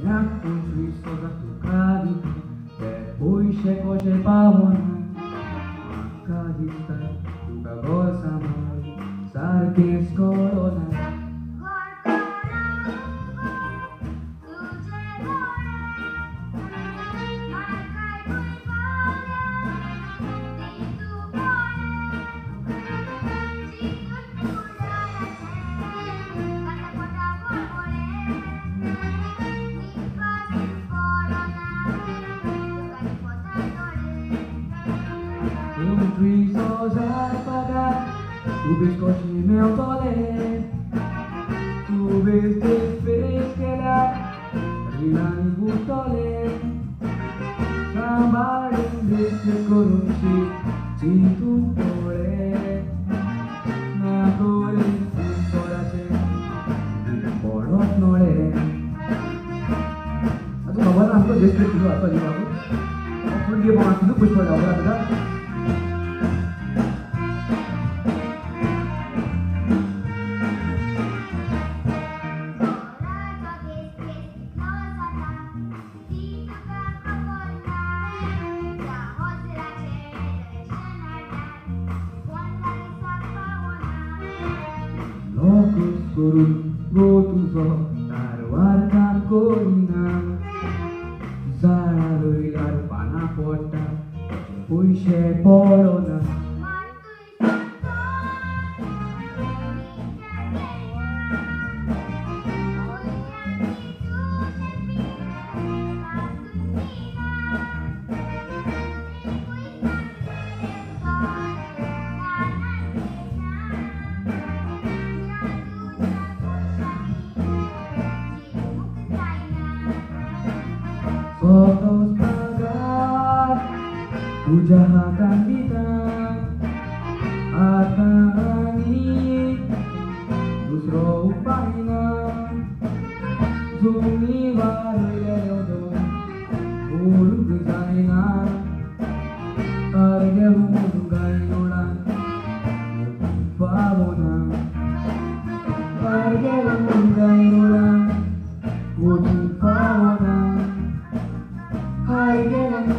Jakąś listoza tu krawi, bój się kozie pałona. Kahista, tuga bolsa mali, sarkis korona. Trisos apagar, tu bizcocho meu tole, tu viste pesquerar, rilani butole, sambarin viste corunci, si tu tole, na tole pistorace, polot nole. Aduh, kawan aku desperate dulu atau di bawah. Aku dia mau ngasih push pada orang dah. Locus turun gotuzo taruarkan kolina zaraluilar panapota puise polona. Fotos pagar, pujakan bintang, atani, dusro upahina, zumi vareleodo, ulu desaina, arge hungai nodan, pavona, arge hungai nodan, pavona. I get